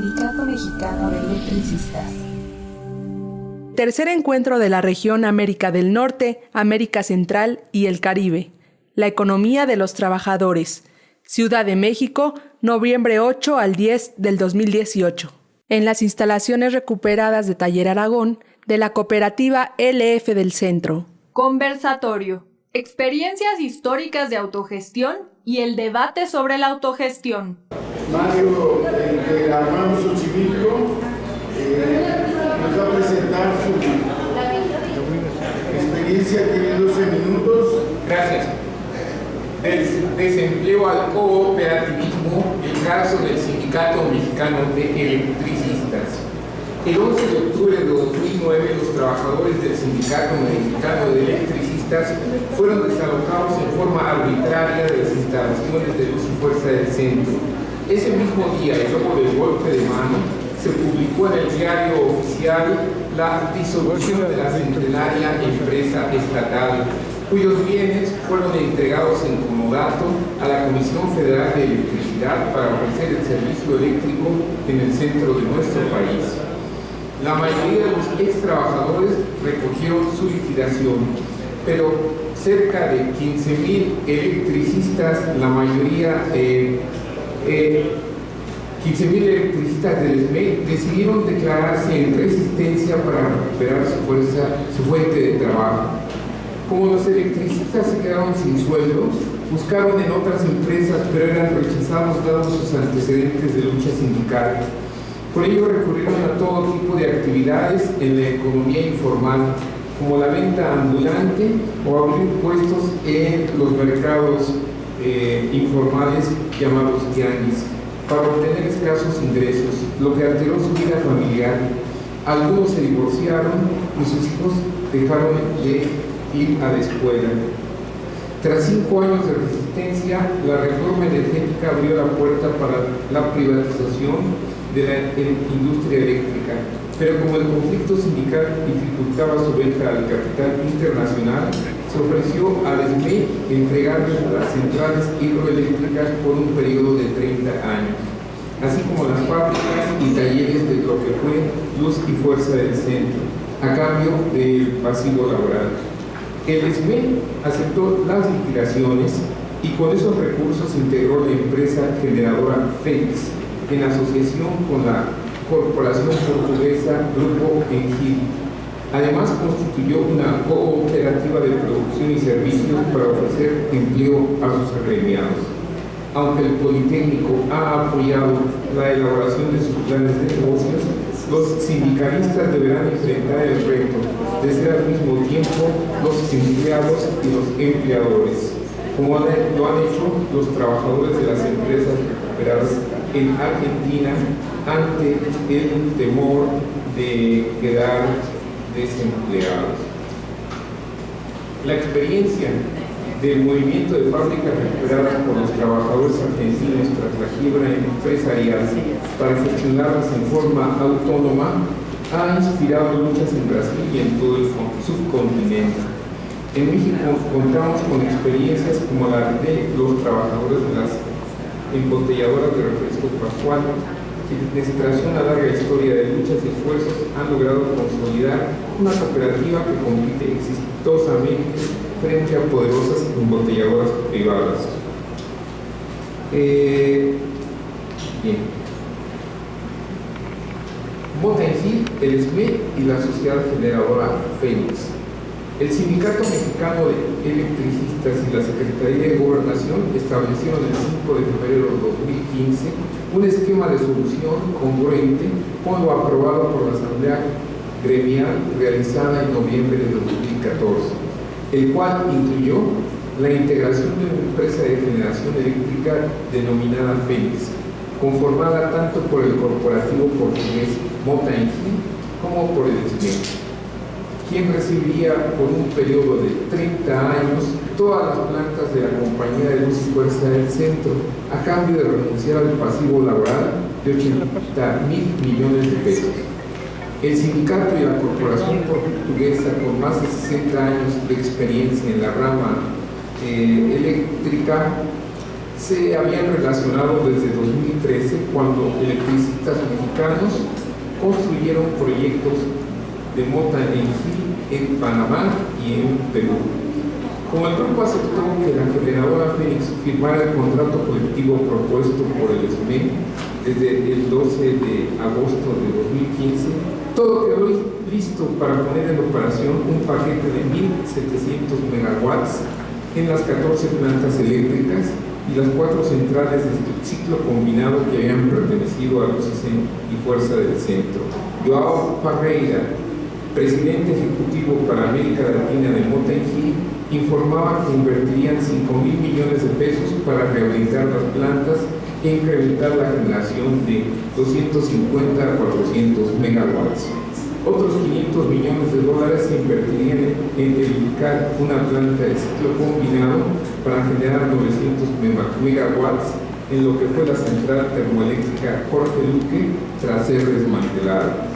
Sindicato Mexicano de Electricistas. Tercer encuentro de la región América del Norte, América Central y el Caribe. La economía de los trabajadores. Ciudad de México, noviembre 8 al 10 del 2018. En las instalaciones recuperadas de Taller Aragón, de la cooperativa LF del Centro. Conversatorio. Experiencias históricas de autogestión y el debate sobre la autogestión. Mario de Armando Xochimilco nos va a presentar su experiencia, tiene 12 minutos. Gracias. Del desempleo al cooperativismo, el caso del Sindicato Mexicano de Electricistas. El 11 de octubre de 2009, los trabajadores del Sindicato Mexicano de Electricistas fueron desalojados en forma arbitraria de las instalaciones de Luz y Fuerza del Centro. Ese mismo día, y luego del golpe de mano, se publicó en el diario oficial la disolución de la centenaria empresa estatal, cuyos bienes fueron entregados en comodato a la Comisión Federal de Electricidad para ofrecer el servicio eléctrico en el centro de nuestro país. La mayoría de los ex trabajadores recogieron su liquidación, pero cerca de 15,000 electricistas, la mayoría 15,000 electricistas del SME decidieron declararse en resistencia para recuperar su fuente de trabajo. Como los electricistas se quedaron sin sueldo, buscaron en otras empresas, pero eran rechazados dados sus antecedentes de lucha sindical. Por ello recurrieron a todo tipo de actividades en la economía informal, como la venta ambulante o abrir puestos en los mercados informales llamados tianguis, para obtener escasos ingresos, lo que alteró su vida familiar. Algunos se divorciaron y sus hijos dejaron de ir a la escuela. Tras 5 años de resistencia, la reforma energética abrió la puerta para la privatización de la industria eléctrica, pero como el conflicto sindical dificultaba su venta al capital internacional, se ofreció al SME entregarles las centrales hidroeléctricas por un periodo de 30 años, así como las fábricas y talleres de lo que fue Luz y Fuerza del Centro, a cambio del pasivo laboral. El SME aceptó las liquidaciones y con esos recursos integró la empresa generadora Félix, en asociación con la corporación portuguesa Grupo Engil. Además, constituyó una cooperativa de producción y servicios para ofrecer empleo a sus agremiados. Aunque el Politécnico ha apoyado la elaboración de sus planes de negocios, los sindicalistas deberán enfrentar el reto de ser al mismo tiempo los empleados y los empleadores, como lo han hecho los trabajadores de las empresas recuperadas en Argentina ante el temor de quedar desempleados. La experiencia del movimiento de fábricas recuperadas por los trabajadores argentinos tras la quiebra empresarial para gestionarlas en forma autónoma ha inspirado luchas en Brasil y en todo el subcontinente. En México contamos con experiencias como la de los trabajadores de las embotelladoras de refrescos Pascual, quienes tras una larga historia de luchas y esfuerzos han logrado consolidar una cooperativa que compite exitosamente frente a poderosas embotelladoras privadas. Bien. Mota-Engil, el SME y la sociedad generadora Félix. El Sindicato Mexicano de Electricistas y la Secretaría de Gobernación establecieron el 5 de febrero de 2015 un esquema de solución congruente con lo aprobado por la Asamblea Gremial realizada en noviembre de 2014, el cual incluyó la integración de una empresa de generación eléctrica denominada Félix, conformada tanto por el corporativo portugués Mota-Engil como por el SME, quien recibiría por un periodo de 30 años todas las plantas de la Compañía de Luz y Fuerza del Centro, a cambio de renunciar al pasivo laboral de 80,000 millones de pesos. El sindicato y la corporación portuguesa, con más de 60 años de experiencia en la rama eléctrica, se habían relacionado desde 2013, cuando electricistas mexicanos construyeron proyectos de Mota-Engil en Panamá y en Perú. Como el grupo aceptó que la generadora Fénix firmara el contrato colectivo propuesto por el SME desde el 12 de agosto de 2015, todo quedó listo para poner en operación un paquete de 1.700 megawatts en las 14 plantas eléctricas y las 4 centrales de ciclo combinado que habían pertenecido a Lucisen y Fuerza del Centro. Joao Parreira, presidente ejecutivo para América Latina de Mota-Engil, informaba que invertirían 5.000 millones de pesos para rehabilitar las plantas e incrementar la generación de 250 a 400 megawatts. Otros 500 millones de dólares se invertirían en edificar una planta de ciclo combinado para generar 900 megawatts en lo que fue la central termoeléctrica Jorge Luque tras ser desmantelada.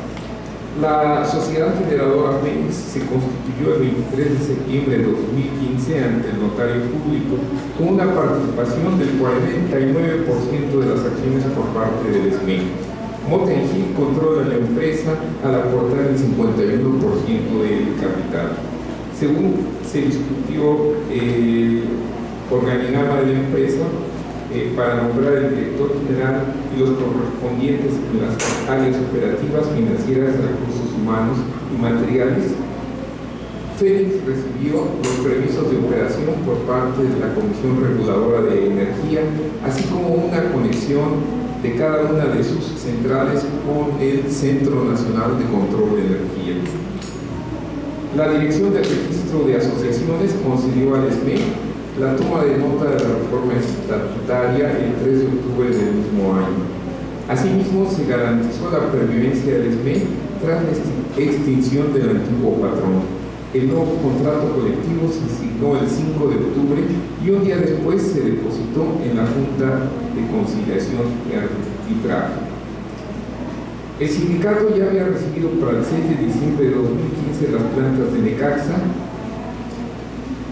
La sociedad generadora Fénix se constituyó el 23 de septiembre de 2015 ante el notario público con una participación del 49% de las acciones por parte del SME. Mota-Engil controla la empresa al aportar el 51% del capital. Según se discutió el organigrama de la empresa, para nombrar el director general y los correspondientes en las áreas operativas, financieras, recursos humanos y materiales, Fénix recibió los permisos de operación por parte de la Comisión Reguladora de Energía, así como una conexión de cada una de sus centrales con el Centro Nacional de Control de Energía. La Dirección del Registro de Asociaciones concedió al SME la toma de nota de la reforma estatutaria el 3 de octubre del mismo año. Asimismo, se garantizó la pervivencia del SME tras la extinción del antiguo patrón. El nuevo contrato colectivo se signó el 5 de octubre y un día después se depositó en la Junta de Conciliación y Arbitraje. El sindicato ya había recibido para el 6 de diciembre de 2015 las plantas de Necaxa,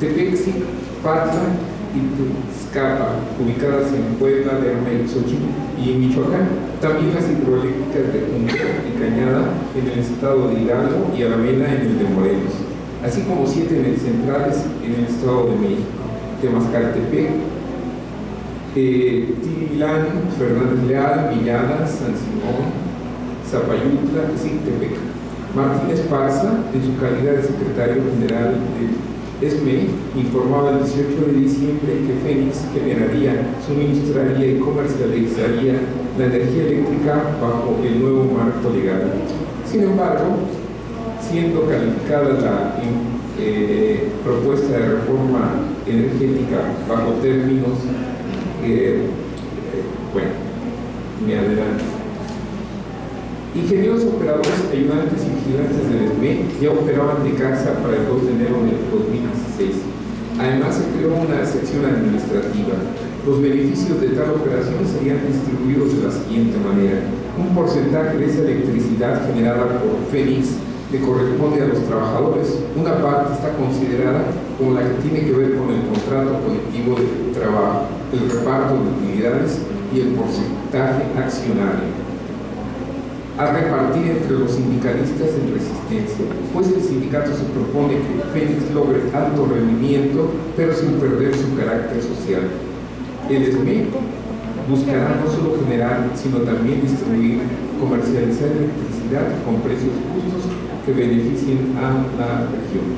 Tepexic, Patla y Tuxcapa, ubicadas en Puebla, Lerma y Xochitl y en Michoacán. También las hidroeléctricas de Junco y Cañada en el estado de Hidalgo y Alameda en el de Morelos, así como 7 centrales en el estado de México: Temascaltepec, Tibilán, Fernández Leal, Villada, San Simón, Zapayutla, Zictepec. Martín Esparza, en su calidad de secretario general del SME, informaba el 18 de diciembre que Fénix generaría, suministraría y comercializaría la energía eléctrica bajo el nuevo marco legal. Sin embargo, siendo calificada la propuesta de reforma energética bajo términos, me adelanto. Ingenieros operadores, ayudantes y vigilantes del SME ya operaban de Necaxa para el 2 de enero de 2016. Además, se creó una sección administrativa. Los beneficios de tal operación serían distribuidos de la siguiente manera: un porcentaje de esa electricidad generada por Fénix le corresponde a los trabajadores, una parte está considerada como la que tiene que ver con el contrato colectivo de trabajo, el reparto de utilidades y el porcentaje accionario, a repartir entre los sindicalistas en resistencia, pues el sindicato se propone que Fénix logre alto rendimiento, pero sin perder su carácter social. El SME buscará no solo generar, sino también distribuir, comercializar electricidad con precios justos que beneficien a la región.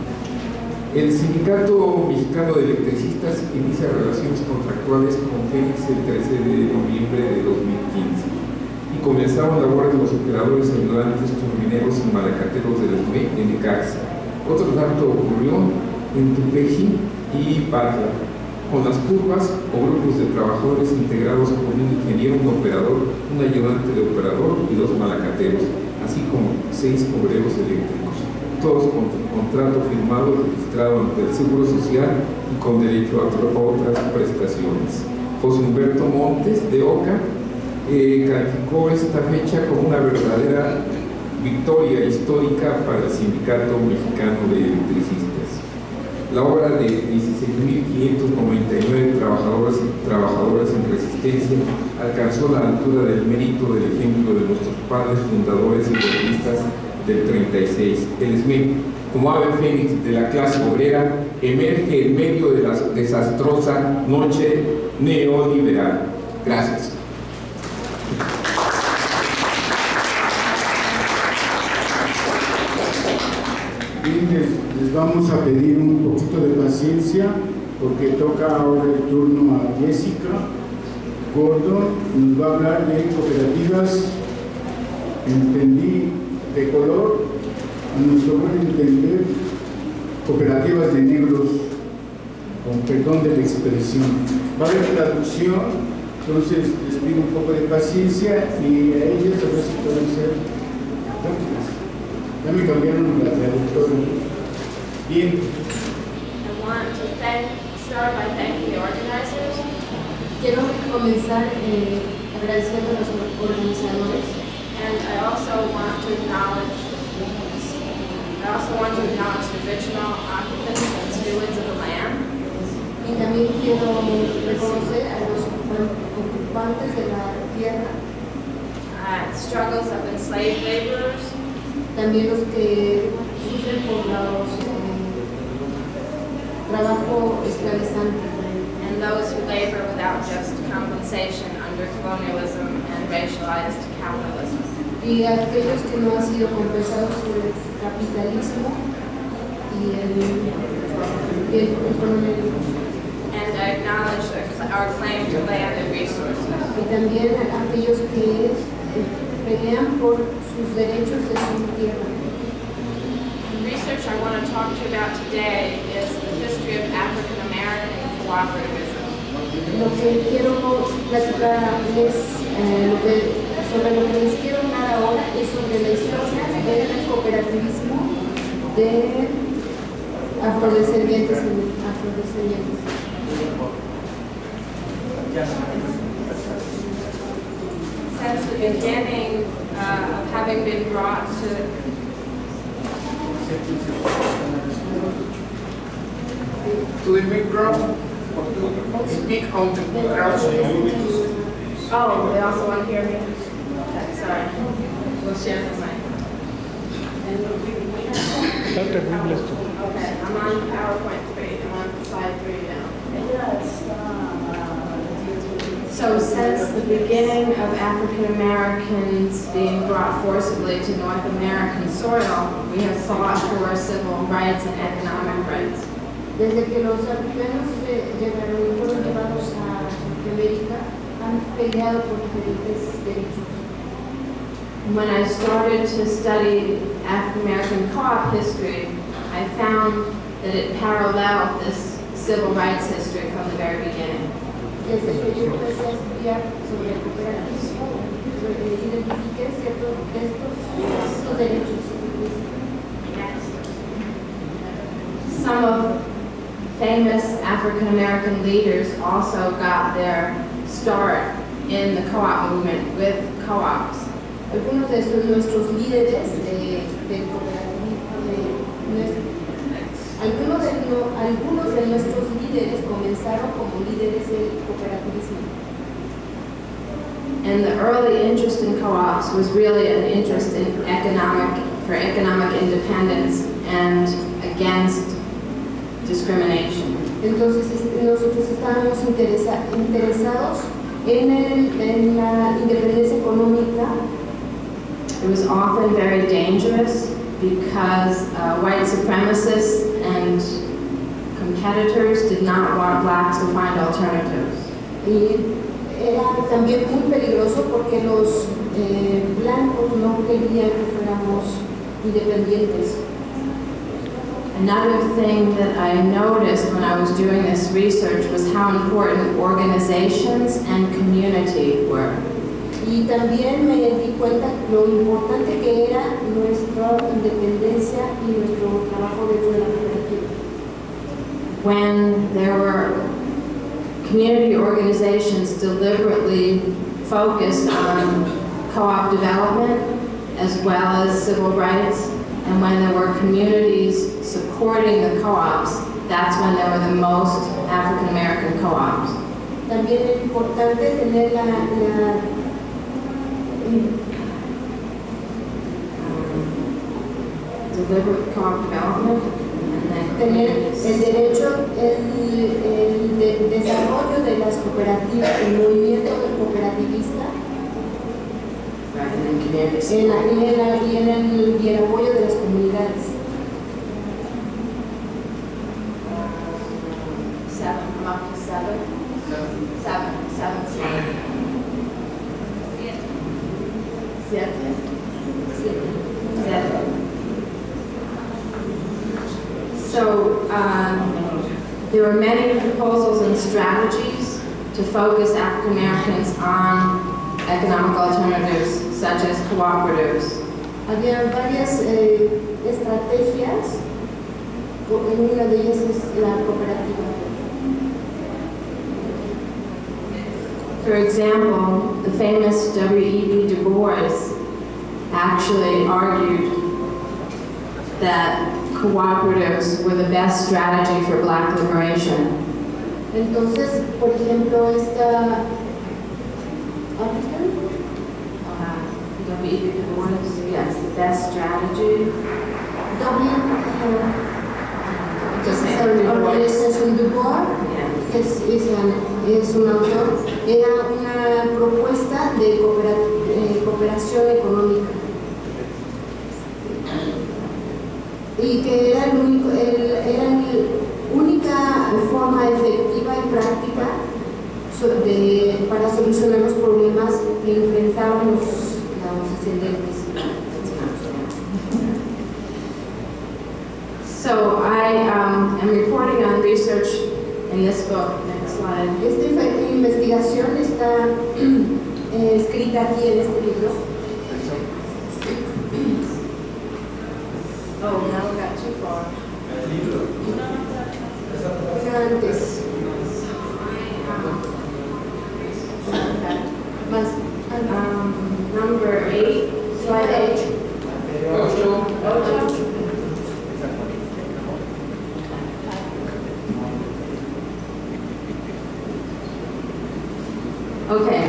El Sindicato Mexicano de Electricistas inicia relaciones contractuales con Fénix el 13 de noviembre de 2015. Comenzaron labores los operadores ayudantes, turbineros y malacateros del SME en Necaxa. Otro tanto ocurrió en Tupeji y Patla, con las curvas o grupos de trabajadores integrados por un ingeniero, un operador, un ayudante de operador y 2 malacateros, así como 6 obreros eléctricos, todos con contrato firmado registrado ante el Seguro Social y con derecho a otras prestaciones. José Humberto Montes de Oca calificó esta fecha como una verdadera victoria histórica para el Sindicato Mexicano de Electricistas. La obra de 16.599 trabajadores y trabajadoras en resistencia alcanzó la altura del mérito del ejemplo de nuestros padres fundadores y periodistas del 36. El SME, como ave fénix de la clase obrera, emerge en medio de la desastrosa noche neoliberal. Gracias. Bien, les vamos a pedir un poquito de paciencia porque toca ahora el turno a Jessica Gordon. Nos va a hablar de cooperativas, entendí, de color, a nuestro buen entender, cooperativas de negros, con perdón de la expresión. Va a haber traducción, entonces les pido un poco de paciencia y a ellos a ver si pueden ser rápidas. Ya me cambiaron la traductora. Bien. I want to start by thanking the organizers. Quiero comenzar agradeciendo a los organizadores. And I also want to acknowledge the original occupants and stewards of the land. Y también quiero reconocer a los ocupantes de la tierra, Struggles of enslaved laborers, también los que sufren por los trabajo esclavizante, and those who labor without just compensation under colonialism and racialized capitalism. y aquellos que no han sido compensados por el capitalismo y el colonialismo. And I acknowledge our claim to land and resources. Y también a aquellos que pelean por sus derechos de su tierra. The research I want to talk to you about today is the history of African American cooperativism. Lo que quiero platicarles, sobre lo que les quiero hablar ahora es sobre la historia del cooperativismo de afrodescendientes. Since the beginning of having been brought to To the microphone, speak on the microphone. oh, they also want to hear me? Okay, sorry. We'll share the mic. Okay, I'm on PowerPoint 3. I'm on slide 3 now. So since the beginning of African Americans being brought forcibly to North American soil, we have fought for civil rights and economic rights. Desde que los africanos llegaron y fueron llevados a América, han peleado por diferentes derechos. When I started to study African American co-op history, I found that it paralleled this civil rights history from the very beginning. Desde que yo empecé a estudiar sobre el cooperativismo, identifiqué ciertos de estos derechos. Some of famous African American leaders also got their start in the co-op movement with co-ops. Algunos de nuestros líderes del cooperativismo, algunos de nuestros líderes comenzaron como líderes del cooperativismo. And the early interest in co-ops was really an interest in economic independence and against discrimination. Entonces nosotros estábamos interesados en la independencia económica. It was often very dangerous because white supremacists and competitors did not want blacks to find alternatives. Y era también muy peligroso porque los blancos no querían que fuéramos independientes. Another thing that I noticed when I was doing this research was how important organizations and community were. Y también me di cuenta lo importante que era nuestra independencia y nuestro trabajo dentro de la cooperativa. When there were community organizations deliberately focused on co-op development as well as civil rights, and when there were communities supporting the co-ops that's when there were the most African American co-ops. También es importante tener Deliberate co-op development, and tener then el derecho, el desarrollo de las cooperativas, el movimiento cooperativista and then community y support. el apoyo de las comunidades. Seven, I'm up to seven. Siete. So, there were many proposals and strategies to focus African Americans on economic alternatives such as cooperatives. Había varias estrategias, una de ellas es la cooperativa. For example, the famous W.E.B. Du Bois actually argued that cooperatives were the best strategy for black liberation. Entonces, por ejemplo, esta W.E.B. Du Bois, yes, the best strategy. Organización Du Bois, Yeah. es un autor, era una propuesta de cooperación económica y que era la única forma efectiva y práctica para solucionar los problemas que enfrentaban los ascendentes. So I am reporting on research in this book. Next slide. Esta investigación está escrita aquí en este libro. Oh, now we got too far. Antes. Más. Number 8, slide 8. Ocho. Okay,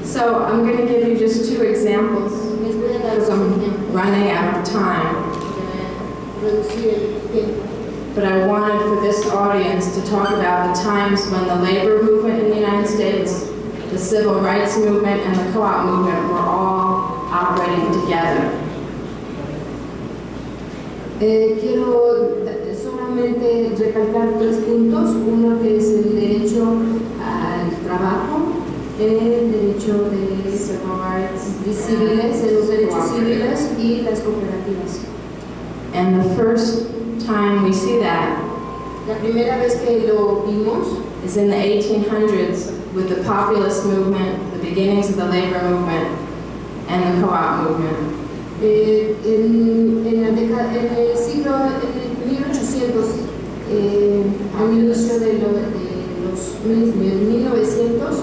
so I'm going to give you just 2 examples Les voy a dar because dos I'm ejemplos running out of time. de reducir el tiempo. But I wanted for this audience to talk about the times when the labor movement in the United States, the civil rights movement, and the co-op movement were all operating together. Quiero solamente recalcar 3 puntos. Uno que es el derecho al trabajo, el derecho de Civil rights civiles, de los derechos civiles y las cooperativas. And the first time we see that La primera vez que lo vimos is in the 1800s with the populist movement, the beginnings of the labor movement, and the co-op movement. en el siglo, en el 1800, al inicio de los 1900,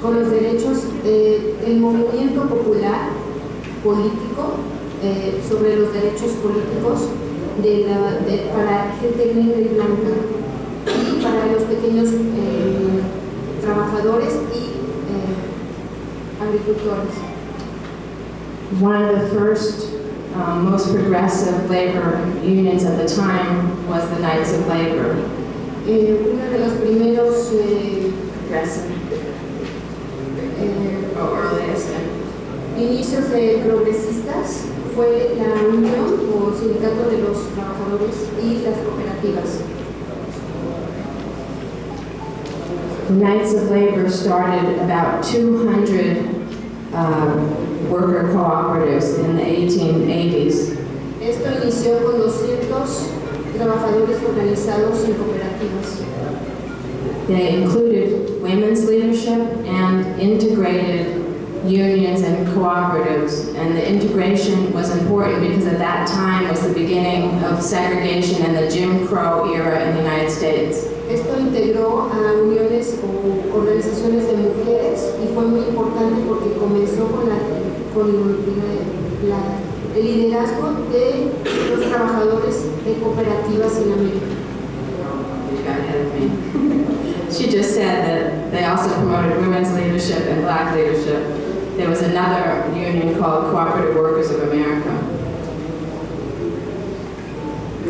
con los derechos, el movimiento popular político sobre los derechos políticos para gente negra y blanca y para los pequeños trabajadores y agricultores. One of the first, most progressive labor unions at the time was the Knights of Labor. Uno de los primeros Progressive, earliest. inicios progresistas fue la Unión o Sindicato de los Trabajadores y las cooperativas. The Knights of Labor started about 200 worker cooperatives in the 1880s. Esto inició con 200 trabajadores organizados en cooperativas. They included women's leadership and integrated unions and cooperatives. And the integration was important because at that time was the beginning of segregation and the Jim Crow era in the United States. Esto integró a uniones o organizaciones de mujeres y fue muy importante porque comenzó con el liderazgo de los trabajadores de cooperativas en América. You got ahead of me. She just said that they also promoted women's leadership and black leadership. There was another union called Cooperative Workers of America.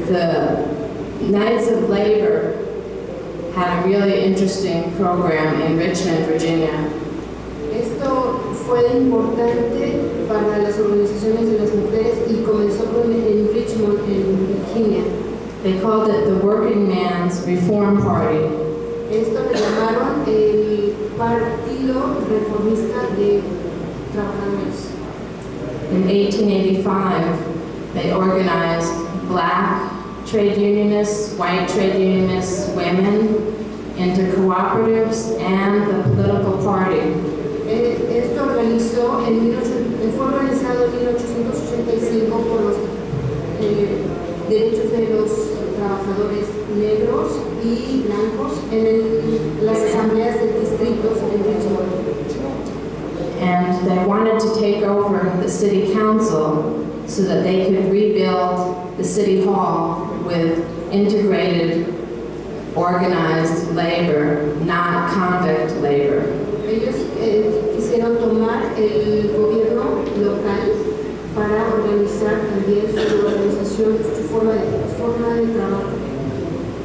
The Knights of Labor had a really interesting program in Richmond, Virginia. Esto fue importante para las organizaciones de las mujeres y comenzó en Richmond, en Virginia. They called it the Working Man's Reform Party. Esto le llamaron el Partido Reformista de Trabajadores. In 1885, they organized black trade unionists, white trade unionists, women into cooperatives and the political party. Esto fue organizado en 1885 por los derechos de los trabajadores negros y blancos en las asambleas de distritos en Richmond. And they wanted to take over the city council so that they could rebuild the city hall with integrated, organized labor, not convict labor. Ellos quisieron tomar el gobierno local para organizar también su organización, su forma de trabajo.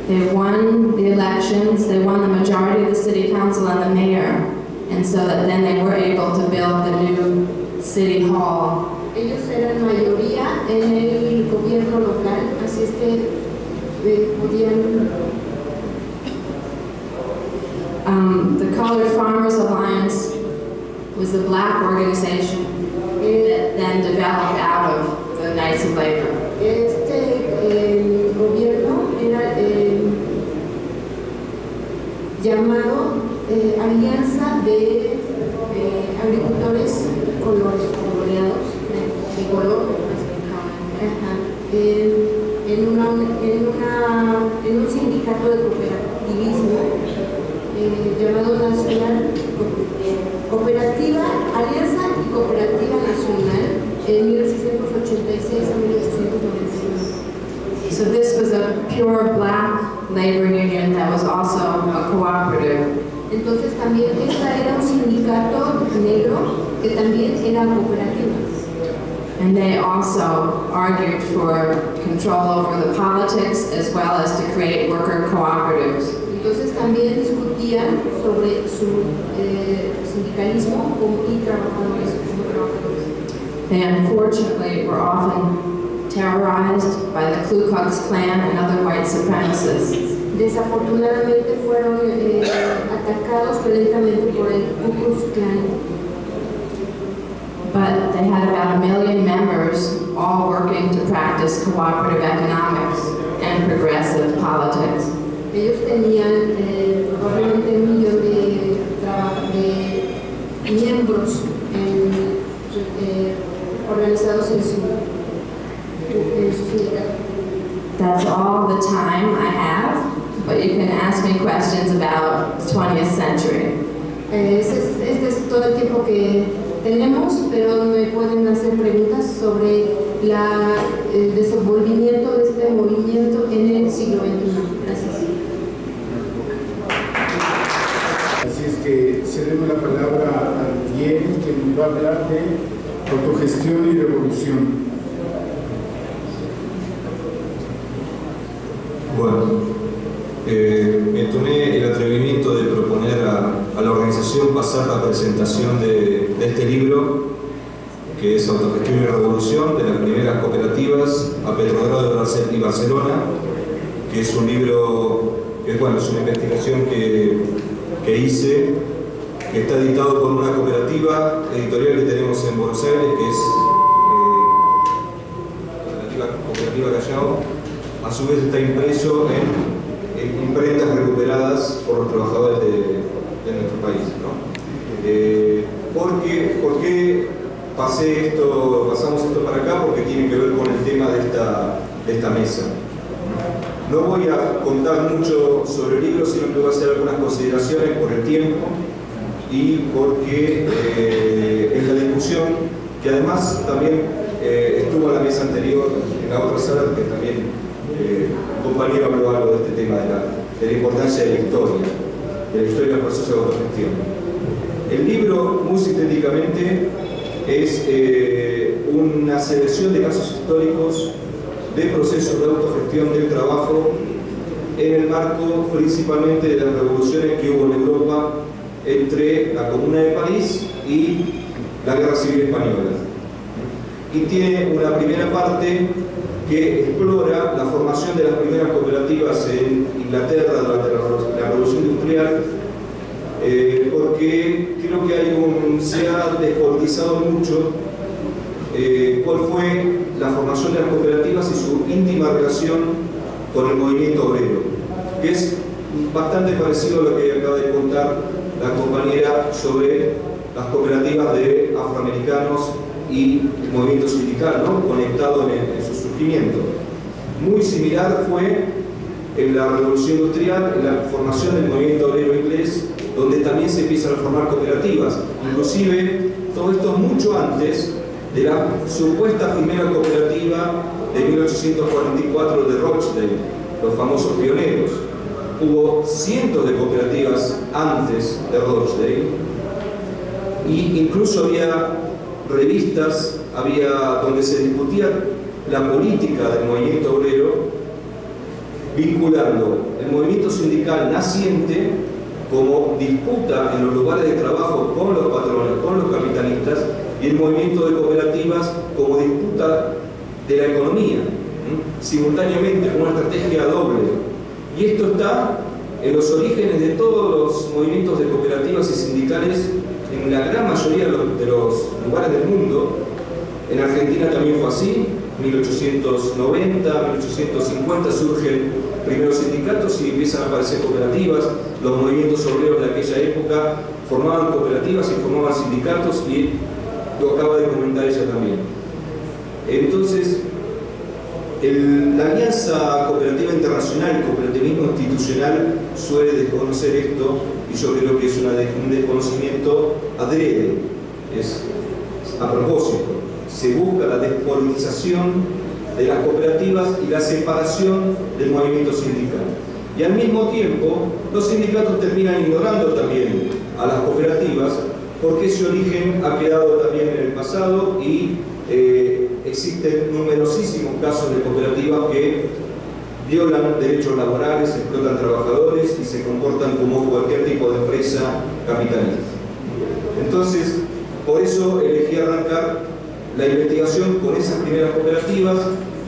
They won the elections, they won the majority of the city council and the mayor, and so that then they were able to build the new city hall. Ellos eran mayoría en el gobierno local, así es que podían... The Colored Farmers Alliance was the black organization that then developed out of the Knights of Labor. Este gobierno era llamado Alianza de Agricultores Coloreados, de color, en un sindicato de cooperativismo llamado Nacional Cooperativa, Alianza y Cooperativa Nacional en 1886 a 1891. So this was a pure black labor union that was also a cooperative. Entonces también esta era un sindicato negro que también era cooperativa. And they also argued for control over the politics as well as to create worker cooperatives. Entonces también discutían sobre su sindicalismo y trabajadores como trabajadores. They unfortunately were often terrorized by the Ku Klux Klan and other white supremacists. Desafortunadamente fueron atacados violentamente por el Ku Klux Klan. But they had about 1 million members, all working to practice cooperative economics and progressive politics. Ellos tenían probablemente 1 millón de miembros organizados en su sindicato. That's all the time I have, but you can ask me questions about the 20th century. Este es todo el tiempo que tenemos, pero me pueden hacer preguntas sobre el desenvolvimiento de este movimiento en el siglo XXI. Gracias. Así es que cedemos la palabra a Diego, que nos va a hablar de autogestión y revolución. Bueno, me tomé el atrevimiento de proponer a la organización pasar la presentación de este libro, que es Autogestión y Revolución, de las primeras cooperativas a Petrogrado y Barcelona, que es un libro, que es una investigación que hice, que está editado por una cooperativa editorial que tenemos en Buenos Aires, que es la Cooperativa Callao. A su vez está impreso en imprentas recuperadas por los trabajadores de nuestro país, ¿no? ¿Por qué pasamos esto para acá? Porque tiene que ver con el tema de esta mesa. No voy a contar mucho sobre el libro, sino que voy a hacer algunas consideraciones por el tiempo y porque es la discusión que además también estuvo en la mesa anterior, en la otra sala, que también un compañero habló algo de este tema de la importancia de la historia del proceso de autogestión. El libro, muy sintéticamente, es una selección de casos históricos de procesos de autogestión del trabajo en el marco principalmente de las revoluciones que hubo en Europa entre la Comuna de París y la Guerra Civil Española. Y tiene una primera parte que explora la formación de las primeras cooperativas en Inglaterra durante la Revolución Industrial, porque creo que se ha despolitizado mucho cuál fue la formación de las cooperativas y su íntima relación con el movimiento obrero, que es bastante parecido a lo que acaba de contar la compañera sobre las cooperativas de afroamericanos y el movimiento sindical, ¿no? Conectado en su surgimiento. Muy similar fue en la Revolución Industrial, en la formación del movimiento obrero inglés, donde también se empiezan a formar cooperativas. Inclusive, todo esto mucho antes de la supuesta primera cooperativa de 1844 de Rochdale, los famosos pioneros. Hubo cientos de cooperativas antes de Rochdale, y incluso había revistas donde se discutía la política del movimiento obrero, vinculando el movimiento sindical naciente como disputa en los lugares de trabajo con los patrones, con los capitalistas, y el movimiento de cooperativas como disputa de la economía, simultáneamente, con una estrategia doble. Y esto está en los orígenes de todos los movimientos de cooperativas y sindicales en la gran mayoría de los lugares del mundo. En Argentina también fue así. 1890, 1850 surgen primeros sindicatos y empiezan a aparecer cooperativas. Los movimientos obreros de aquella época formaban cooperativas y formaban sindicatos, y lo acaba de comentar ella también. Entonces, la Alianza Cooperativa Internacional, el cooperativismo institucional, suele desconocer esto, y yo creo que es un desconocimiento adrede, es a propósito. Se busca la despolitización de las cooperativas y la separación del movimiento sindical. Y al mismo tiempo, los sindicatos terminan ignorando también a las cooperativas, porque ese origen ha quedado también en el pasado, y existen numerosísimos casos de cooperativas que violan derechos laborales, explotan trabajadores y se comportan como cualquier tipo de empresa capitalista. Entonces, por eso elegí arrancar la investigación con esas primeras cooperativas.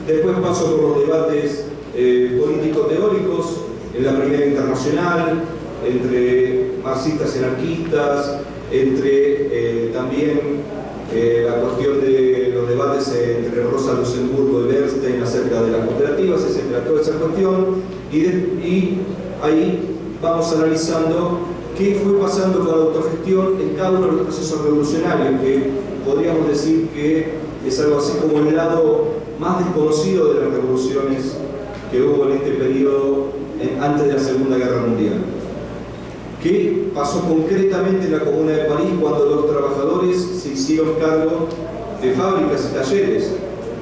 Después paso por los debates político-teóricos en la Primera Internacional, entre marxistas y anarquistas, entre también la cuestión de los debates entre Rosa Luxemburgo y Bernstein acerca de las cooperativas, etcétera, toda esa cuestión, y ahí vamos analizando qué fue pasando con la autogestión en cada uno de los procesos revolucionarios, que podríamos decir que es algo así como el lado más desconocido de las revoluciones que hubo en este periodo antes de la Segunda Guerra Mundial. ¿Qué pasó concretamente en la Comuna de París cuando los trabajadores se hicieron cargo de fábricas y talleres?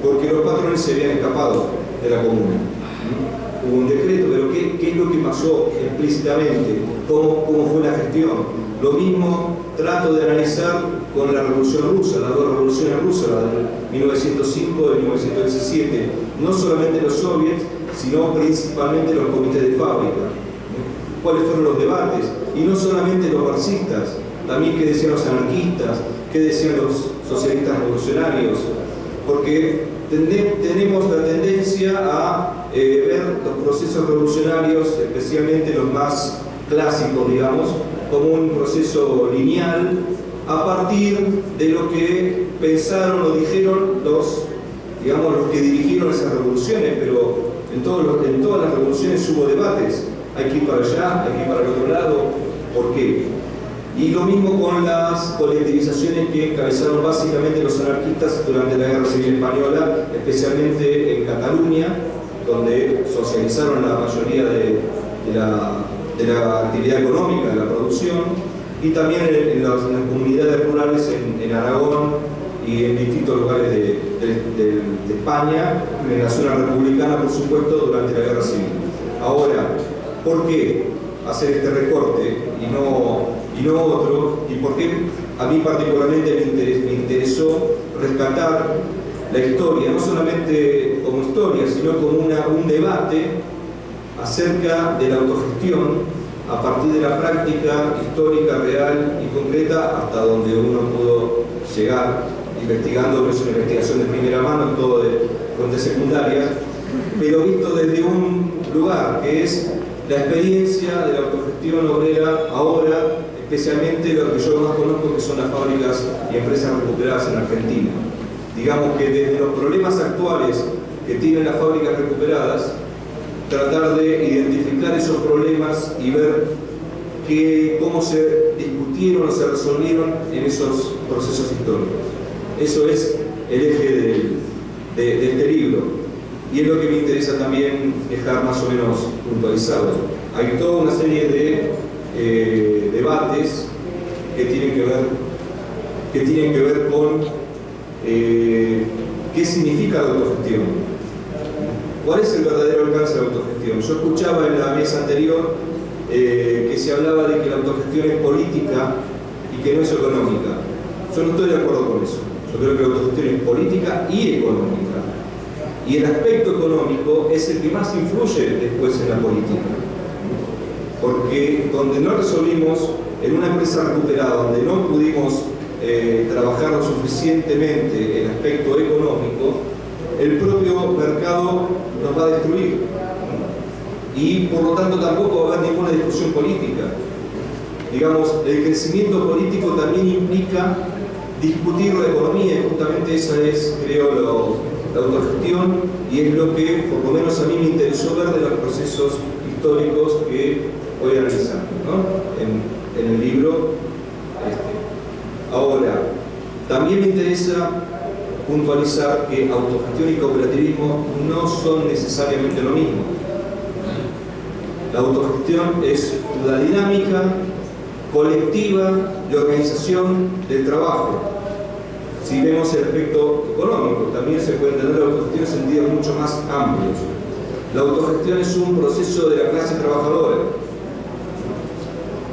Porque los patrones se habían escapado de la Comuna. Hubo un decreto, pero ¿qué es lo que pasó explícitamente? ¿Cómo fue la gestión? Lo mismo trato de analizar con la Revolución Rusa, las dos revoluciones rusas, la de 1905 y de 1917. No solamente los soviets, sino principalmente los comités de fábrica. ¿Cuáles fueron los debates? Y no solamente los marxistas, también qué decían los anarquistas, qué decían los socialistas revolucionarios, porque tenemos la tendencia a ver los procesos revolucionarios, especialmente los más clásicos, digamos, como un proceso lineal, a partir de lo que pensaron o dijeron los que dirigieron esas revoluciones, pero en todas las revoluciones hubo debates. Hay que ir para allá, hay que ir para el otro lado, ¿por qué? Y lo mismo con las colectivizaciones que encabezaron básicamente los anarquistas durante la Guerra Civil Española, especialmente en Cataluña, donde socializaron la mayoría de la actividad económica, de la producción, y también en las comunidades rurales en Aragón y en distintos lugares de España, en la zona republicana, por supuesto, durante la Guerra Civil. Ahora, ¿por qué hacer este recorte y no otro? ¿Y por qué a mí particularmente me interesó rescatar la historia, no solamente como historia, sino como un debate acerca de la autogestión a partir de la práctica histórica, real y concreta, hasta donde uno pudo llegar investigando? No es una investigación de primera mano, todo de fuentes secundarias, pero visto desde un lugar que es la experiencia de la autogestión obrera ahora, especialmente lo que yo más conozco, que son las fábricas y empresas recuperadas en Argentina. Digamos que desde los problemas actuales que tienen las fábricas recuperadas, tratar de identificar esos problemas y ver cómo se discutieron o se resolvieron en esos procesos históricos. Eso es el eje de este libro, y es lo que me interesa también dejar más o menos puntualizado. Hay toda una serie de debates que tienen que ver con qué significa la autogestión. ¿Cuál es el verdadero alcance de la autogestión? Yo escuchaba en la mesa anterior que se hablaba de que la autogestión es política y que no es económica. Yo no estoy de acuerdo con eso. Yo creo que la autogestión es política y económica. Y el aspecto económico es el que más influye después en la política. Porque donde no resolvimos, en una empresa recuperada, donde no pudimos trabajar lo suficientemente el aspecto económico, el propio mercado nos va a destruir. Y por lo tanto tampoco va a haber ninguna discusión política. Digamos, el crecimiento político también implica discutir la economía, y justamente esa es, creo, la autogestión, y es lo que por lo menos a mí me interesó ver de los procesos históricos que voy analizando, ¿no? en el libro. Ahora, también me interesa puntualizar que autogestión y cooperativismo no son necesariamente lo mismo. La autogestión es la dinámica colectiva de organización del trabajo. Si vemos el aspecto económico, también se puede entender la autogestión en sentidos mucho más amplios. La autogestión es un proceso de la clase trabajadora.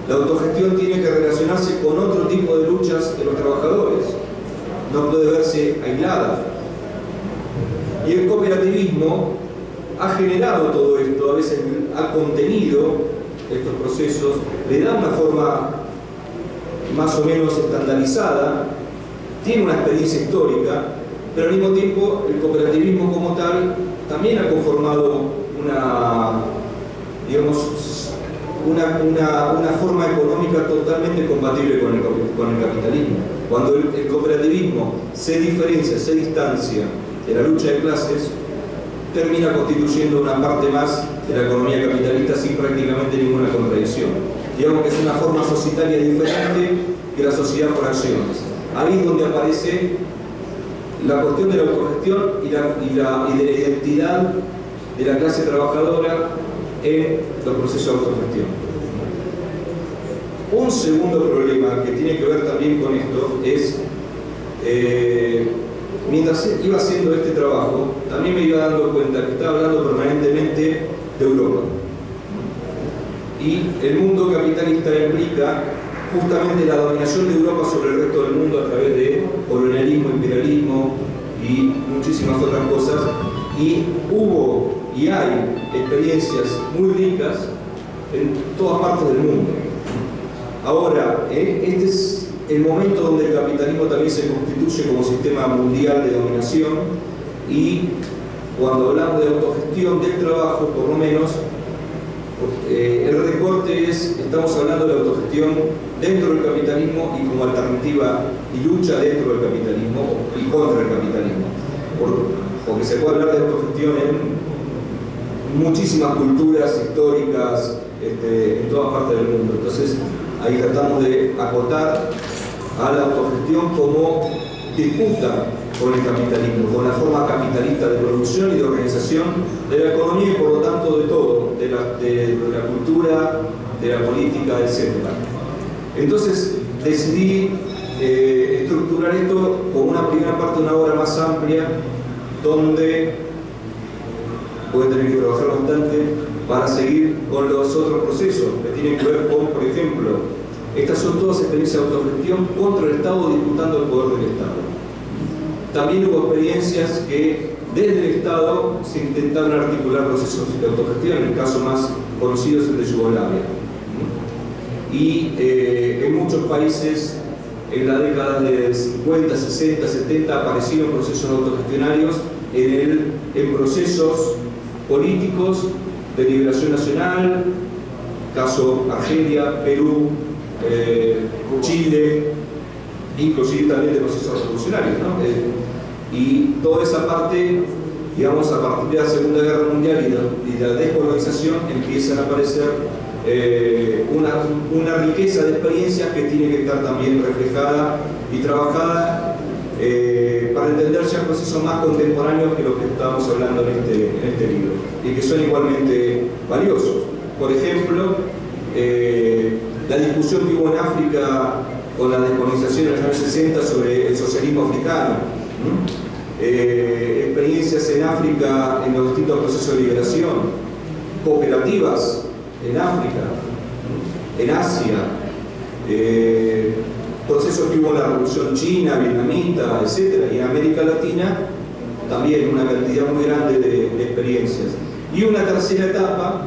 La autogestión tiene que relacionarse con otro tipo de luchas de los trabajadores. No puede verse aislada. Y el cooperativismo ha generado todo esto, a veces ha contenido estos procesos, le da una forma más o menos estandarizada, tiene una experiencia histórica, pero al mismo tiempo el cooperativismo como tal también ha conformado una forma económica totalmente compatible con el capitalismo. Cuando el cooperativismo se diferencia, se distancia de la lucha de clases, termina constituyendo una parte más de la economía capitalista sin prácticamente ninguna contradicción. Digamos que es una forma societaria diferente que la sociedad por acciones. Ahí es donde aparece la cuestión de la autogestión y de la identidad de la clase trabajadora en los procesos de autogestión. Un segundo problema que tiene que ver también con esto es, mientras iba haciendo este trabajo, también me iba dando cuenta que estaba hablando permanentemente de Europa. Y el mundo capitalista implica justamente la dominación de Europa sobre el resto del mundo a través de colonialismo, imperialismo y muchísimas otras cosas. Y hubo y hay experiencias muy ricas en todas partes del mundo. Ahora, este es el momento donde el capitalismo también se constituye como sistema mundial de dominación, y cuando hablamos de autogestión del trabajo, por lo menos, el recorte estamos hablando de la autogestión dentro del capitalismo y como alternativa y lucha dentro del capitalismo y contra el capitalismo. Porque se puede hablar de autogestión en muchísimas culturas históricas, en todas partes del mundo. Entonces, ahí tratamos de acotar a la autogestión como disputa con el capitalismo, con la forma capitalista de producción y de organización de la economía y por lo tanto de todo, de la cultura, de la política, etc. Entonces decidí estructurar esto como una primera parte de una obra más amplia, donde voy a tener que trabajar bastante para seguir con los otros procesos que tienen que ver con, por ejemplo, estas son todas experiencias de autogestión contra el Estado, disputando el poder del Estado. También hubo experiencias que desde el Estado se intentaron articular procesos de autogestión, el caso más conocido es el de Yugoslavia. Y en muchos países, en la década de 50, 60, 70, aparecieron procesos autogestionarios en procesos políticos de liberación nacional, caso Argelia, Perú, Chile, inclusive también de procesos revolucionarios, ¿no? Y toda esa parte, digamos, a partir de la Segunda Guerra Mundial y la descolonización, empiezan a aparecer una riqueza de experiencias que tiene que estar también reflejada y trabajada para entender ya procesos más contemporáneos que los que estamos hablando en este libro, y que son igualmente valiosos. Por ejemplo, la discusión que hubo en África con la descolonización en los años 60 sobre el socialismo africano, experiencias en África en los distintos procesos de liberación, cooperativas en África, en Asia, procesos que hubo en la Revolución China, Vietnamita, etc. Y en América Latina también una cantidad muy grande de experiencias. Y una tercera etapa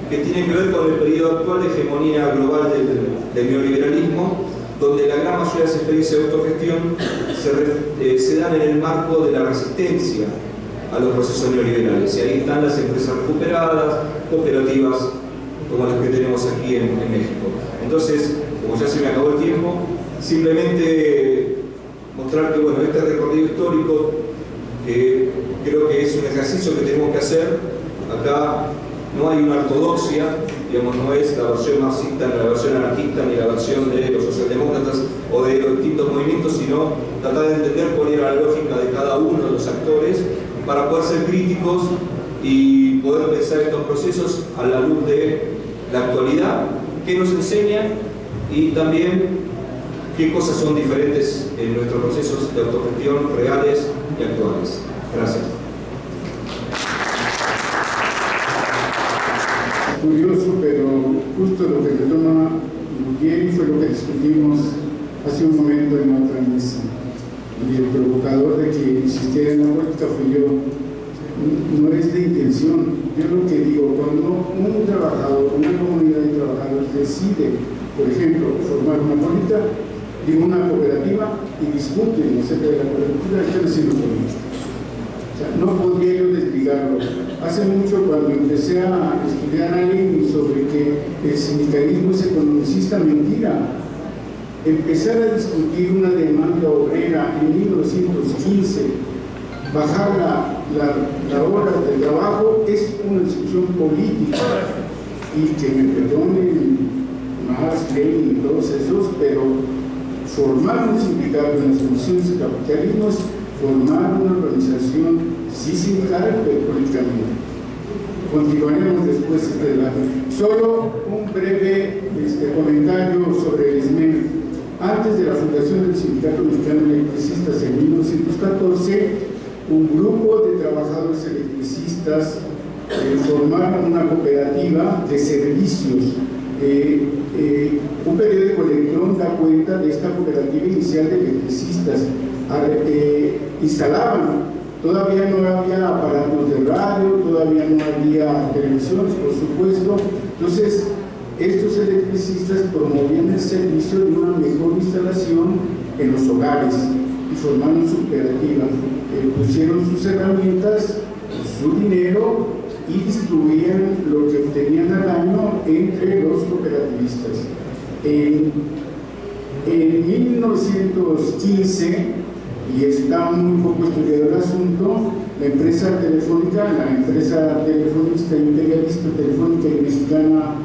que tiene que ver con el periodo actual de hegemonía global del neoliberalismo, donde la gran mayoría de las experiencias de autogestión se dan en el marco de la resistencia a los procesos neoliberales. Y ahí están las empresas recuperadas, cooperativas como las que tenemos aquí en México. Entonces, como ya se me acabó el tiempo, simplemente mostrar que, bueno, este recorrido histórico, que creo que es un ejercicio que tenemos que hacer. Acá no hay una ortodoxia, digamos, no es la versión marxista, ni la versión anarquista, ni la versión de los socialdemócratas o de los distintos movimientos, sino tratar de entender cuál era la lógica de cada uno de los actores para poder ser críticos y poder pensar estos procesos a la luz de la actualidad, qué nos enseñan y también qué cosas son diferentes en nuestros procesos de autogestión reales y actuales. Gracias. Curioso, pero justo lo que retoma bien fue lo que discutimos hace un momento en otra mesa. Y el provocador de que insistiera en la vuelta fui yo. No es de intención. Yo lo que digo, cuando un trabajador, una comunidad de trabajadores decide, por ejemplo, formar una cooperativa y discuten acerca de la cooperativa, están haciendo política. O sea, no podría yo desligarlo. Hace mucho, cuando empecé a estudiar a Lenin sobre que el sindicalismo es economicista, mentira. Empezar a discutir una demanda obrera en 1915, bajar la hora de trabajo, es una discusión política. Y que me perdonen Marx, Lenin y todos esos, pero formar un sindicato en las condiciones de capitalismo es formar una organización, sí sindical, pero políticamente. Continuaremos después de este debate. Solo un breve comentario sobre el SMEM. Antes de la fundación del Sindicato Mexicano de Electricistas en 1914, un grupo de trabajadores electricistas formaron una cooperativa de servicios. Un periódico Electrón da cuenta de esta cooperativa inicial de electricistas. Instalaban, todavía no había aparatos de radio, todavía no había televisiones, por supuesto. Entonces, estos electricistas promovían el servicio de una mejor instalación en los hogares y formaron su cooperativa. Pusieron sus herramientas, su dinero y distribuían lo que obtenían al año entre los cooperativistas. En 1915, y está muy poco estudiado el asunto, la empresa telefónica, la empresa telefonista imperialista telefónica y mexicana,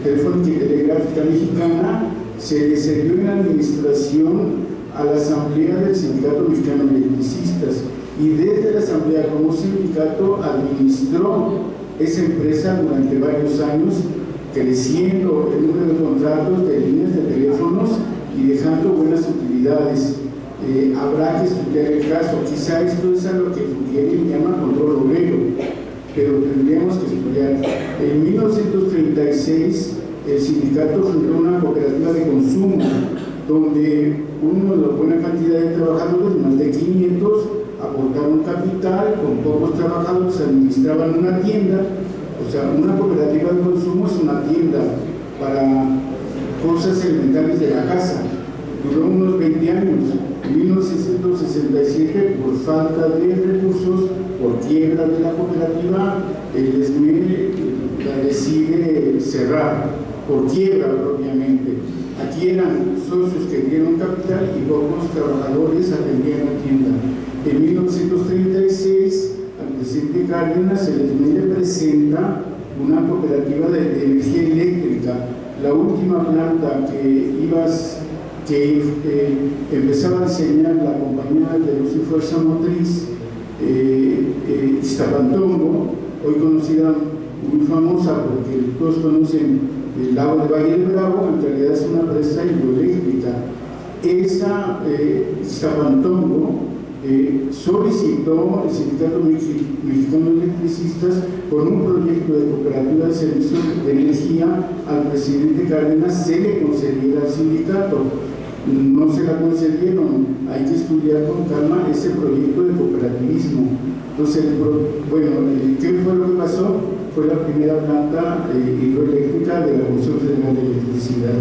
telefónica y telegráfica mexicana, se le cedió en administración a la Asamblea del Sindicato Mexicano de Electricistas, y desde la Asamblea como sindicato administró esa empresa durante varios años, creciendo el número de contratos de líneas de teléfonos y dejando buenas utilidades. Habrá que estudiar el caso. Quizá esto es a lo que Fugeri llama control obrero, pero tendríamos que estudiar. En 1936 el sindicato fundó una cooperativa de consumo donde una buena cantidad de trabajadores, más de 500, aportaron capital, con pocos trabajadores administraban una tienda. O sea, una cooperativa de consumo es una tienda para cosas elementales de la casa. Duró unos 20 años. En 1967, por falta de recursos, por quiebra de la cooperativa, el SME la decide cerrar, por quiebra propiamente. Aquí eran socios que dieron capital y pocos trabajadores atendían la tienda. En 1936, al presidente Cárdenas, el SME le presenta una cooperativa de energía eléctrica. La última planta que empezaba a diseñar la compañía de Luz y Fuerza Motriz, Iztapantongo, hoy conocida, muy famosa porque todos conocen el lago de Valle del Bravo, en realidad es una presa hidroeléctrica. Esa Iztapantongo solicitó el Sindicato Mexicano de Electricistas con un proyecto de cooperativa de servicios de energía al presidente Cárdenas, se le concediera al sindicato. No se la concedieron, hay que estudiar con calma ese proyecto de cooperativismo. Entonces, ¿qué fue lo que pasó? Fue la primera planta hidroeléctrica de la Comisión Federal de Electricidad.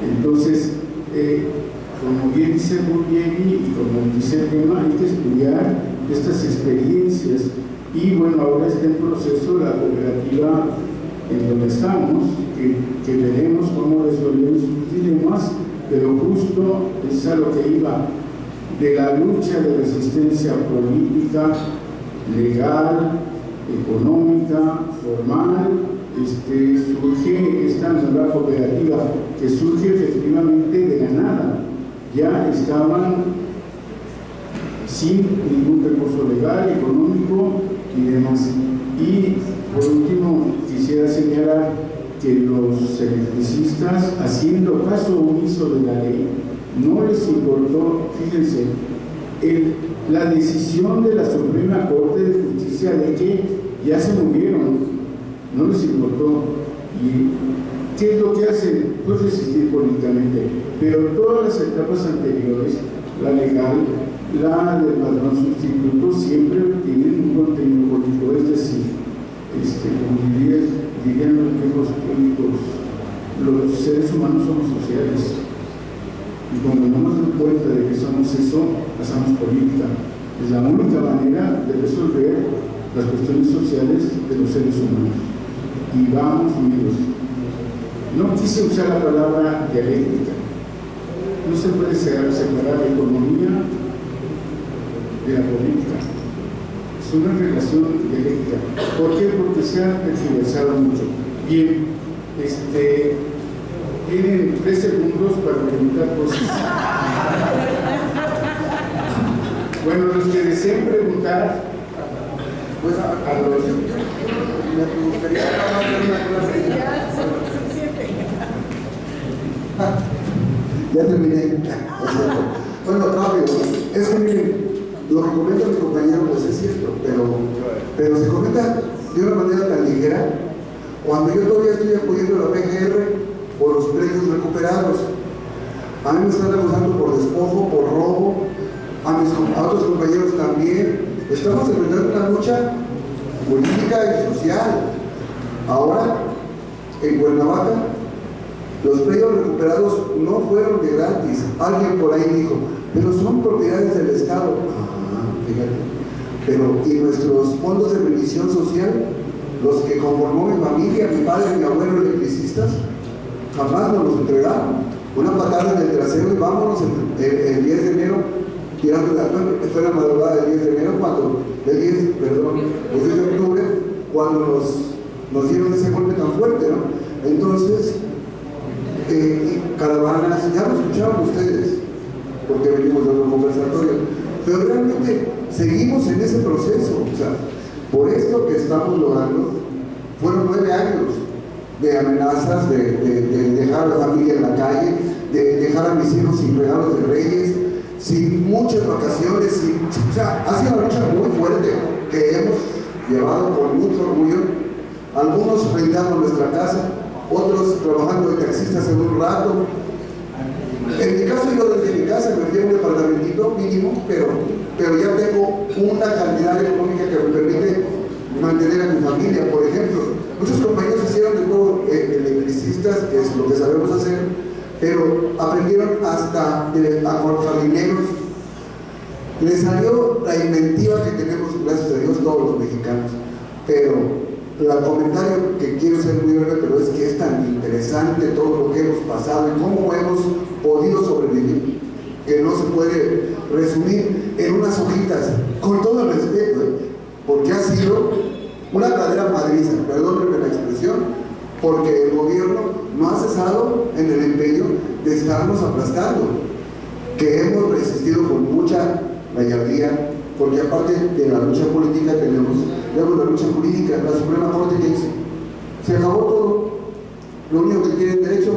Entonces, como bien dice Burgueri y como dice el tema, hay que estudiar estas experiencias. Y bueno, ahora está en proceso la cooperativa en donde estamos, que veremos cómo resuelven sus dilemas, pero justo es a lo que iba, de la lucha de resistencia política, legal, económica, formal, surge esta nueva cooperativa que surge efectivamente de la nada. Ya estaban sin ningún recurso legal, económico y demás. Y por último quisiera señalar que los electricistas, haciendo caso omiso de la ley, no les importó, fíjense, la decisión de la Suprema Corte de Justicia de que ya se murieron, no les importó. ¿Y qué es lo que hacen? Pues resistir políticamente. Pero todas las etapas anteriores, la legal, la del padrón sustituto, siempre tienen un contenido político, es decir, como dirían los viejos políticos, los seres humanos somos sociales. Y cuando no nos damos cuenta de que somos eso, hacemos política. Es la única manera de resolver las cuestiones sociales de los seres humanos. Y vamos unidos. No quise usar la palabra dialéctica. No se puede separar la economía de la política. Es una relación dialéctica. ¿Por qué? Porque se ha tergiversado mucho. Bien, tienen 3 segundos para preguntar cosas. Bueno, los que deseen preguntar, pues a los... Me gustaría hacer una clase. Ya terminé. Bueno, rápido. Es que miren, lo que comenta mi compañero pues es cierto, pero se comenta de una manera tan ligera cuando yo todavía estoy apoyando la PGR por los precios recuperados. A mí me están acusando por despojo, por robo, a otros compañeros también. Estamos enfrentando una lucha política y social. Ahora, en Cuernavaca, los predios recuperados no fueron de gratis. Alguien por ahí dijo, pero son propiedades del Estado. Fíjate. Pero, ¿y nuestros fondos de bendición social? Los que conformó mi familia, mi padre y mi abuelo electricistas, jamás nos los entregaron. Una patada en el trasero y vámonos el 10 de enero. Fue la madrugada del 10 de enero, el 10 de octubre, cuando nos dieron ese golpe tan fuerte, ¿no? Entonces, caravanas, ya lo escucharon ustedes, porque venimos de un conversatorio, pero realmente seguimos en ese proceso. O sea, por esto que estamos logrando, fueron 9 años de amenazas, de dejar a la familia en la calle, de dejar a mis hijos sin regalos de Reyes, sin muchas vacaciones, o sea, ha sido una lucha muy fuerte que hemos llevado con mucho orgullo, algunos rentando nuestra casa, otros trabajando de taxistas en un rato. En mi caso, yo desde mi casa me fui a un departamentito mínimo, pero ya tengo una cantidad económica que me permite mantener a mi familia. Por ejemplo, muchos compañeros hicieron de todo electricistas, que es lo que sabemos hacer, pero aprendieron hasta a jardineros. Les salió la inventiva que tenemos, gracias a Dios, todos los mexicanos. Pero el comentario que quiero ser muy breve, pero es que es tan interesante todo lo que hemos pasado y cómo hemos podido sobrevivir, que no se puede resumir en unas hojitas, con todo el respeto, porque ha sido una verdadera madriza, perdónenme la expresión, porque el gobierno no ha cesado en el empeño de estarnos aplastando, que hemos resistido con mucha gallardía, porque aparte de la lucha política tenemos la lucha jurídica. La Suprema Corte que dice, se acabó todo, lo único que tienen derecho,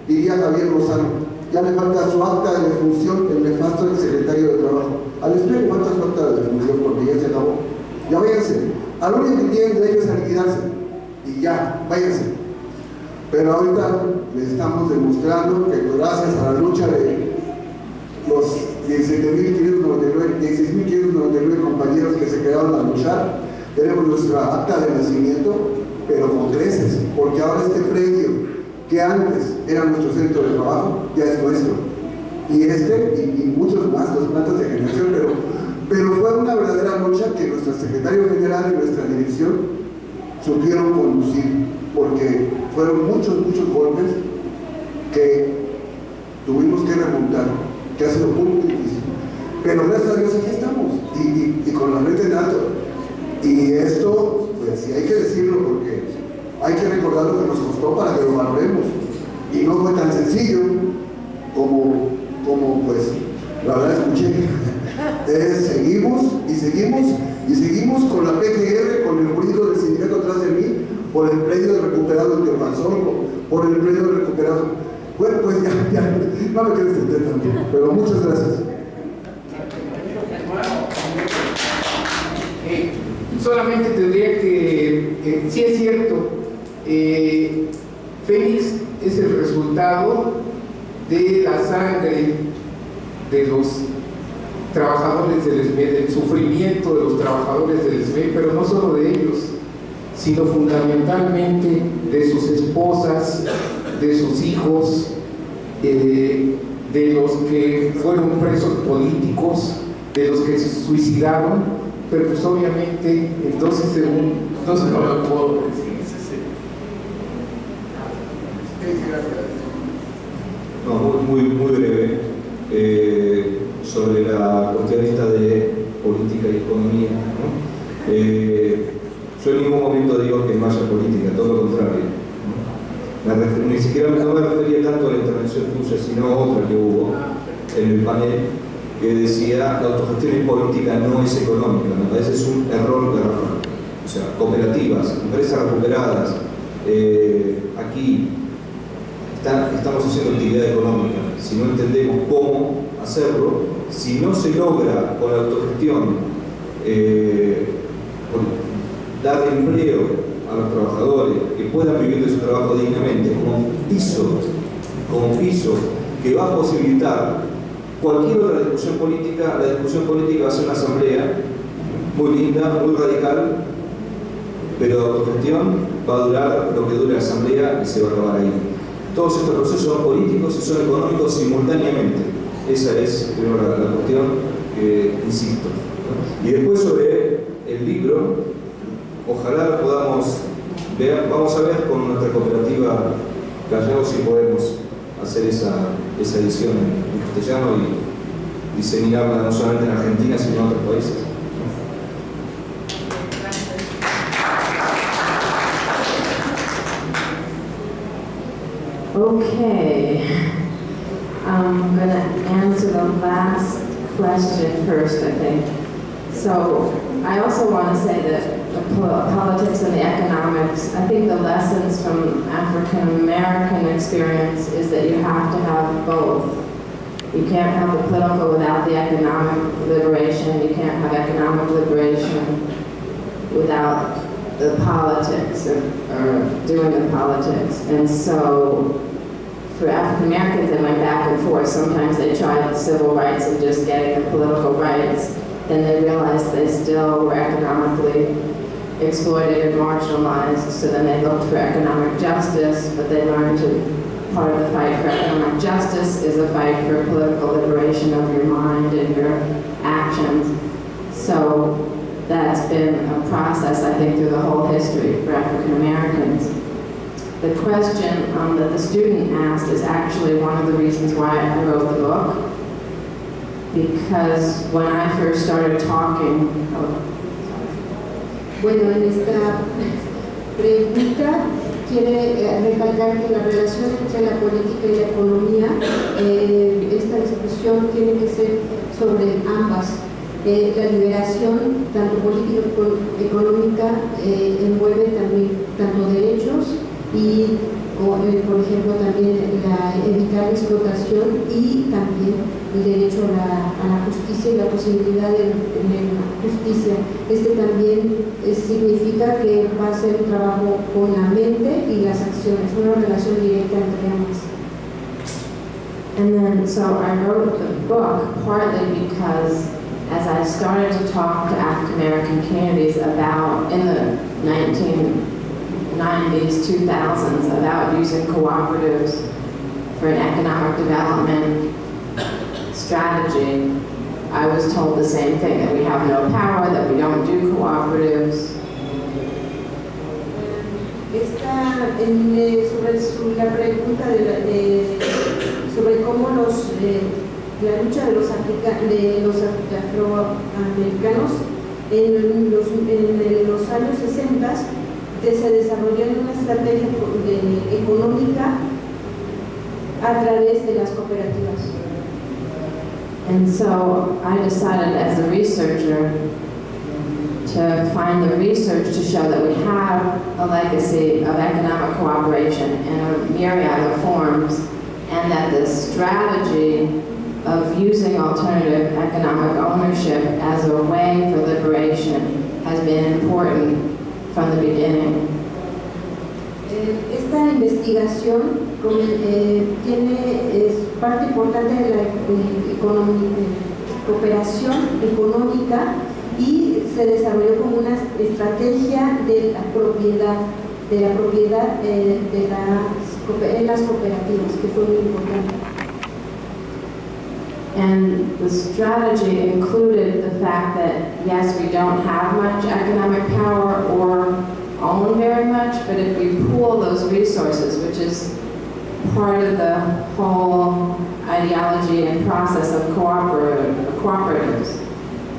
diría Javier Lozano, ya le falta su acta de defunción, el nefasto del secretario de Trabajo. Al SPE le falta su acta de defunción porque ya se acabó. Ya váyanse, al único que tienen derecho es a liquidarse, y ya, váyanse. Pero ahorita le estamos demostrando que gracias a la lucha de los 16.599 compañeros que se quedaron a luchar, tenemos nuestra acta de nacimiento, pero con creces, porque ahora este predio que antes era nuestro centro de trabajo ya es nuestro, y muchos más, los plantas de generación, pero fue una verdadera lucha que nuestro secretario general y nuestra dirección supieron conducir, porque fueron muchos golpes que tuvimos que remontar, que ha sido muy difícil, pero gracias a Dios aquí estamos, y con la frente en alto. Y esto, pues sí hay que decirlo, porque hay que recordar lo que nos costó para que lo valoremos, y no fue tan sencillo como pues la verdad escuché. Seguimos con la PGR, con el jurídico del sindicato atrás de mí, por el predio recuperado en Teopanzolco, por el predio recuperado. Bueno, pues ya, no me quiero extender tanto, pero muchas gracias. Solamente tendría que, sí es cierto, Fénix es el resultado de la sangre de los trabajadores del SME, del sufrimiento de los trabajadores del SME, pero no solo de ellos, sino fundamentalmente de sus esposas, de sus hijos, de los que fueron presos políticos, de los que se suicidaron, pero pues obviamente en 12 segundos, no lo puedo decir. No, muy breve, sobre la cuestión esta de política y economía, ¿no? Yo en ningún momento digo que no haya política, todo lo contrario, ¿no? Ni siquiera no me refería tanto a la intervención tuya, sino a otra que hubo en el panel, que decía la autogestión política no es económica. Me parece es un error garrafal. O sea, cooperativas, empresas recuperadas, aquí estamos haciendo actividad económica. Si no entendemos cómo hacerlo, si no se logra con la autogestión dar empleo a los trabajadores que puedan vivir de su trabajo dignamente, como un piso que va a posibilitar cualquier otra discusión política. La discusión política va a ser una asamblea muy linda, muy radical, pero la autogestión va a durar lo que dure la asamblea y se va a acabar ahí. Todos estos procesos son políticos y son económicos simultáneamente. Esa es primero la cuestión que insisto, ¿no? Y después sobre el libro, ojalá podamos ver, vamos a ver con nuestra cooperativa Callao si podemos hacer esa edición en castellano y diseminarla no solamente en Argentina sino en otros países. Okay, I'm going to answer the last question first, I think. So I also want to say that the politics and the economics, I think the lessons from African American experience is that you have to have both. You can't have the political without the economic liberation. You can't have economic liberation without the politics or doing the politics. And so for African Americans, they went back and forth. Sometimes they tried civil rights and just getting the political rights. Then they realized they still were economically exploited and marginalized. So then they looked for economic justice, but they learned part of the fight for economic justice is a fight for political liberation of your mind and your actions. So that's been a process, I think, through the whole history for African Americans. The question that the student asked is actually one of the reasons why I wrote the book. Because when I first started talking, Bueno, en esta pregunta quiere recalcar que la relación entre la política y la economía, esta discusión tiene que ser sobre ambas. La liberación, tanto política como económica, envuelve también tanto derechos y, por ejemplo, también evitar la explotación y también el derecho a la justicia y la posibilidad de la justicia. También significa que va a ser un trabajo con la mente y las acciones, una relación directa entre ambas. And then, so I wrote the book partly because as I started to talk to African American communities about, in the 1990s, 2000s, about using cooperatives for an economic development strategy, I was told the same thing, that we have no power, that we don't do cooperatives. Sobre la pregunta sobre cómo la lucha de los afroamericanos en los años 60 se desarrolló en una estrategia económica a través de las cooperativas. And so I decided as a researcher to find the research to show that we have a legacy of economic cooperation in a myriad of forms, and that the strategy of using alternative economic ownership as a way for liberation has been important from the beginning. Esta investigación es parte importante de la cooperación económica y se desarrolló como una estrategia de la propiedad en las cooperativas, que fue muy importante. And the strategy included the fact that, yes, we don't have much economic power or own very much, but if we pool those resources, which is part of the whole ideology and process of cooperatives,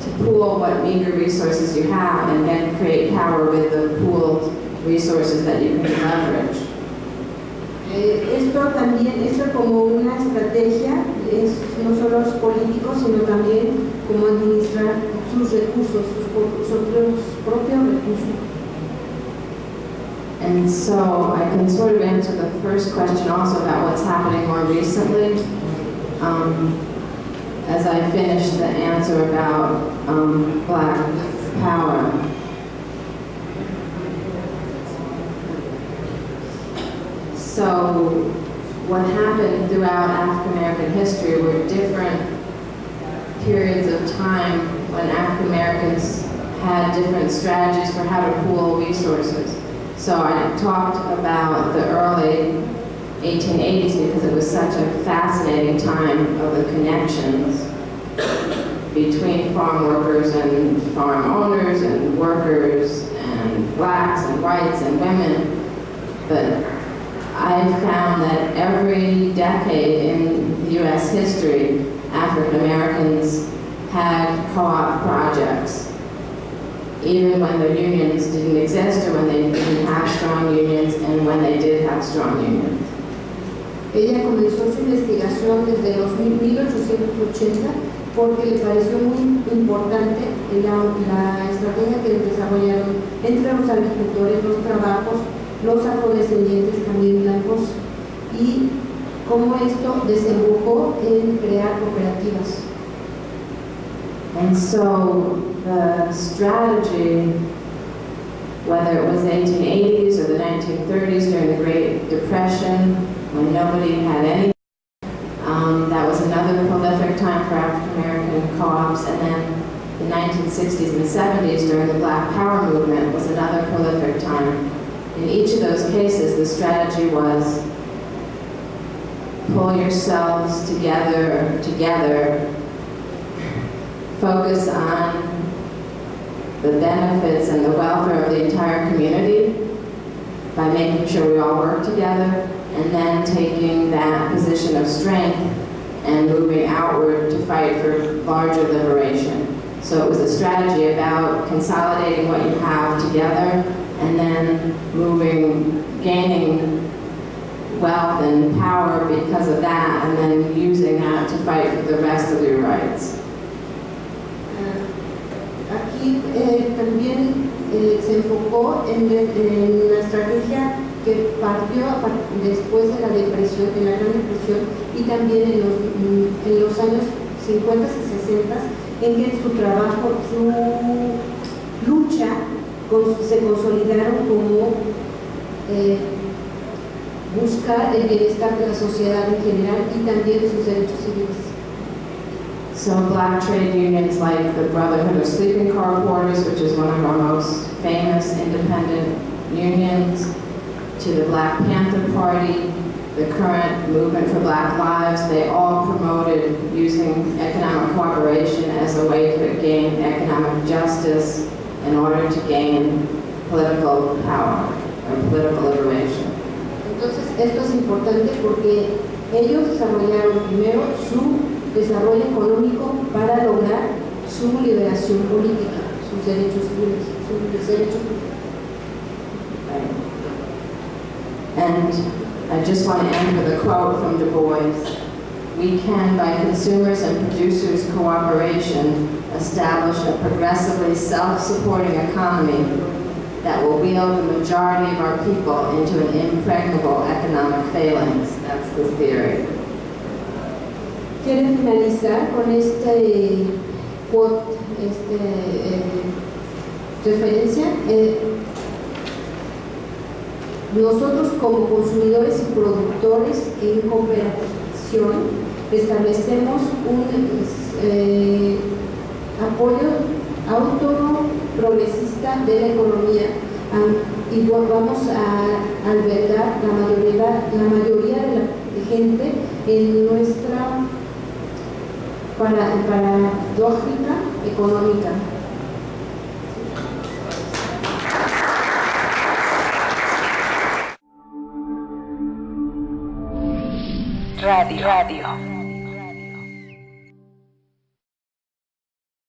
to pool what meager resources you have and then create power with the pooled resources that you can leverage. Esto como una estrategia, no solo los políticos, sino también cómo administrar sus recursos, sus propios recursos. And so I can sort of answer the first question also about what's happening more recently. As I finish the answer about Black power. So what happened throughout African American history were different periods of time when African Americans had different strategies for how to pool resources. So I talked about the early 1880s because it was such a fascinating time of the connections between farm workers and farm owners and workers and blacks and whites and women. But I found that every decade in U.S. history, African Americans had co-op projects, even when the unions didn't exist or when they didn't have strong unions and when they did have strong unions. Ella comenzó su investigación desde los 1880 porque le pareció muy importante la estrategia que desarrollaron entre los agricultores, los trabajos, los afrodescendientes también blancos, y cómo esto desembocó en crear cooperativas. And so the strategy, whether it was the 1880s or the 1930s during the Great Depression, when nobody had any, that was another prolific time for African American co-ops, and then the 1960s and 70s during the Black Power movement was another prolific time. In each of those cases, the strategy was pull yourselves together, focus on the benefits and the welfare of the entire community by making sure we all work together, and then taking that position of strength and moving outward to fight for larger liberation. So it was a strategy about consolidating what you have together and then gaining wealth and power because of that, and then using that to fight for the rest of your rights. Aquí también se enfocó en la estrategia que partió después de la depresión, de la Gran Depresión, y también en los años 50 y 60, en que su trabajo, su lucha se consolidaron como buscar el bienestar de la sociedad en general y también sus derechos civiles. So black trade unions like the Brotherhood of Sleeping Car Porters, which is one of our most famous independent unions, to the Black Panther Party, the current Movement for Black Lives, they all promoted using economic cooperation as a way to gain economic justice in order to gain political power or political liberation. Entonces, esto es importante porque ellos desarrollaron primero su desarrollo económico para lograr su liberación política, sus derechos civiles, sus derechos políticos. And I just want to end with a quote from Du Bois. We can, by consumers and producers' cooperation, establish a progressively self-supporting economy that will wield the majority of our people into an impregnable economic phalanx. That's the theory. Quiero finalizar con este quote, referencia. Nosotros como consumidores y productores en cooperación establecemos un apoyo autoprogresista de la economía y vamos a albergar la mayoría de la gente en nuestra paradójica económica. Radio.